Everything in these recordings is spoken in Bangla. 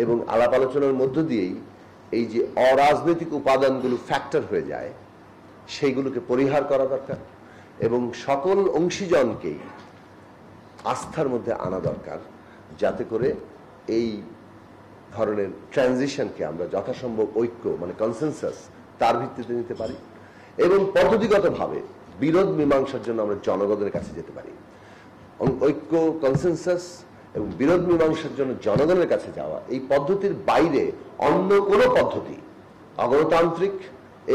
এবং আলাপ আলোচনার মধ্য দিয়েই এই যে অরাজনৈতিক উপাদানগুলো ফ্যাক্টর হয়ে যায় সেইগুলোকে পরিহার করা দরকার এবং সকল অংশীজনকেই আস্থার মধ্যে আনা দরকার, যাতে করে এই ধরনের ট্রানজিশনকে আমরা যথাসম্ভব ঐক্য মানে কনসেনসাস তার ভিত্তিতে নিতে পারি এবং পদ্ধতিগতভাবে বিরোধ মীমাংসার জন্য আমরা জনগণের কাছে যেতে পারি। ঐক্য, কনসেনসাস এবং বিরোধ মীমাংসার জন্য জনগণের কাছে যাওয়া, এই পদ্ধতির বাইরে অন্য কোনো পদ্ধতি অগণতান্ত্রিক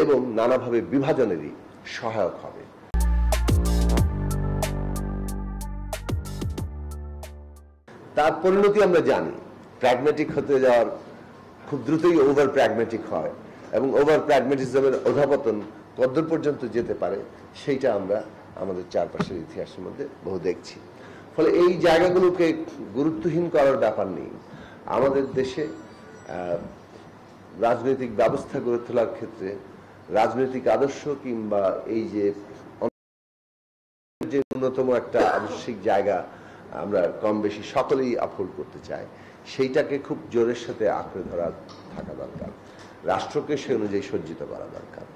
এবং নানাভাবে বিভাজনেরই সহায়ক হবে। তার পরিণতি আমরা জানি, প্র্যাগম্যাটিক হতে যাওয়ার খুব দ্রুতই ওভার প্র্যাগম্যাটিক হয় এবং ওভার প্র্যাগম্যাটিজমের অধঃপতন কতদূর পর্যন্ত যেতে পারে সেইটা আমরা আমাদের চারপাশের ইতিহাসের মধ্যে বহু দেখছি। ফলে এই জায়গাগুলোকে গুরুত্বহীন করার ব্যাপার নেই। আমাদের দেশে রাজনৈতিক ব্যবস্থা গড়ে তোলার ক্ষেত্রে রাজনৈতিক আদর্শ কিংবা এই যে ন্যূনতম একটা আদর্শিক জায়গা আমরা কম বেশি সকলেই আপহোল্ড করতে চাই, সেইটাকে খুব জোরের সাথে আঁকড়ে ধরা থাকা দরকার, রাষ্ট্রকে সে অনুযায়ী সজ্জিত করা দরকার।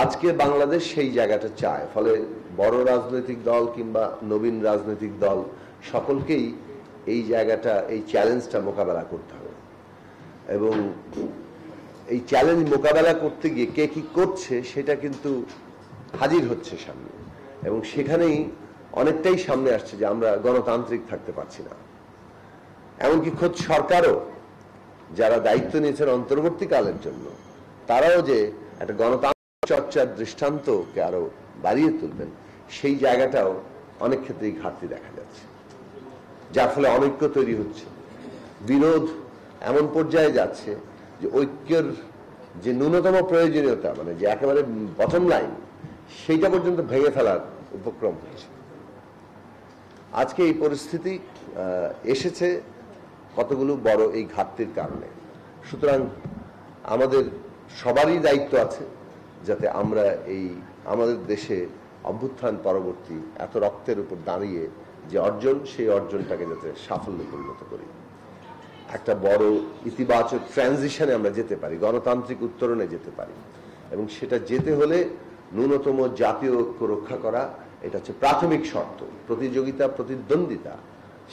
আজকে বাংলাদেশ সেই জায়গাটা চায়। ফলে বড় রাজনৈতিক দল কিংবা নবীন রাজনৈতিক দল সকলকেই এই জায়গাটা, এই চ্যালেঞ্জটা মোকাবেলা করতে হবে এবং এই চ্যালেঞ্জ মোকাবেলা করতে গিয়ে কে কি করছে সেটা কিন্তু হাজির হচ্ছে সামনে এবং সেখানেই অনেকটাই সামনে আসছে যে আমরা গণতান্ত্রিক থাকতে পারছি না। এমনকি খোদ সরকারও যারা দায়িত্ব নিয়েছেন অন্তর্বর্তীকালের জন্য, তারাও যে একটা গণতান্ত্রিক চর্চার দৃষ্টান্তকে আরো বাড়িয়ে তুলবেন, সেই জায়গাটাও অনেক ক্ষেত্রেই ঘাটতি দেখা যাচ্ছে, যার ফলে অনৈক্য তৈরি হচ্ছে, বিরোধ এমন পর্যায়ে যাচ্ছে যে ঐক্যের যে ন্যূনতম প্রয়োজনীয়তা মানে যে একেবারে বটম লাইন সেইটা পর্যন্ত ভেঙে ফেলার উপক্রম হচ্ছে। আজকে এই পরিস্থিতি এসেছে কতগুলো বড় এই ঘাটতির কারণে। সুতরাং আমাদের সবারই দায়িত্ব আছে যাতে আমরা এই আমাদের দেশে অভ্যুত্থান পরবর্তী এত রক্তের উপর দাঁড়িয়ে যে অর্জন, সেই অর্জনটাকে যাতে সাফল্যে পরিণত করি, একটা বড় ইতিবাচক ট্রানজিশনে আমরা যেতে পারি, গণতান্ত্রিক উত্তরণে যেতে পারি। এবং সেটা যেতে হলে ন্যূনতম জাতীয় ঐক্য রক্ষা করা, এটা হচ্ছে প্রাথমিক শর্ত। প্রতিযোগিতা, প্রতিদ্বন্দ্বিতা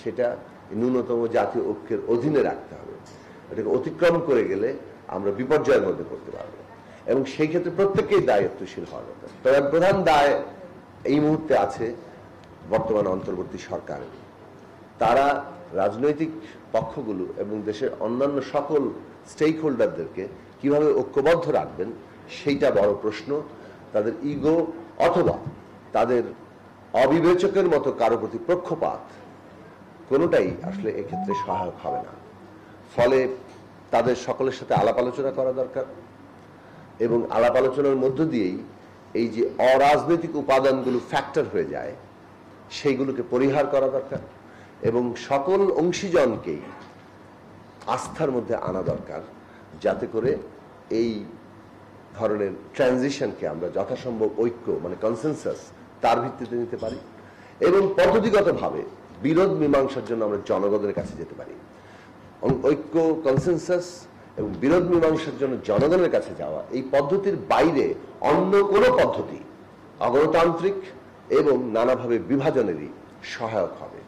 সেটা ন্যূনতম জাতীয় ঐক্যের অধীনে রাখতে হবে। এটাকে অতিক্রম করে গেলে আমরা বিপর্যয়ের মধ্যে পড়তে পারবো এবং সেই ক্ষেত্রে প্রত্যেককেই দায়িত্বশীল হওয়া দরকার। তবে প্রধান দায় এই মুহূর্তে আছে বর্তমান অন্তর্বর্তী সরকারের। তারা রাজনৈতিক পক্ষগুলো এবং দেশের অন্যান্য সকল স্টেক হোল্ডারদেরকে কিভাবে ঐক্যবদ্ধ রাখবেন সেইটা বড় প্রশ্ন। তাদের ইগো অথবা তাদের অবিবেচকের মতো কারো প্রতি পক্ষপাত কোনোটাই আসলে এক্ষেত্রে সহায়ক হবে না। ফলে তাদের সকলের সাথে আলাপ আলোচনা করা দরকার এবং আলাপ আলোচনার মধ্য দিয়েই এই যে অরাজনৈতিক উপাদানগুলো ফ্যাক্টর হয়ে যায় সেইগুলোকে পরিহার করা দরকার এবং সকল অংশীজনকেই আস্থার মধ্যে আনা দরকার, যাতে করে এই ধরনের ট্রানজিশনকে আমরা যথাসম্ভব ঐক্য মানে কনসেনসাস তার ভিত্তিতে নিতে পারি এবং পদ্ধতিগতভাবে বিরোধ মীমাংসার জন্য আমরা জনগণের কাছে যেতে পারি। ঐক্য, কনসেনসাস এবং বিরোধ মীমাংসার জন্য জনগণের কাছে যাওয়া, এই পদ্ধতির বাইরে অন্য কোনো পদ্ধতি অগণতান্ত্রিক এবং নানাভাবে বিভাজনেরই সহায়ক হবে।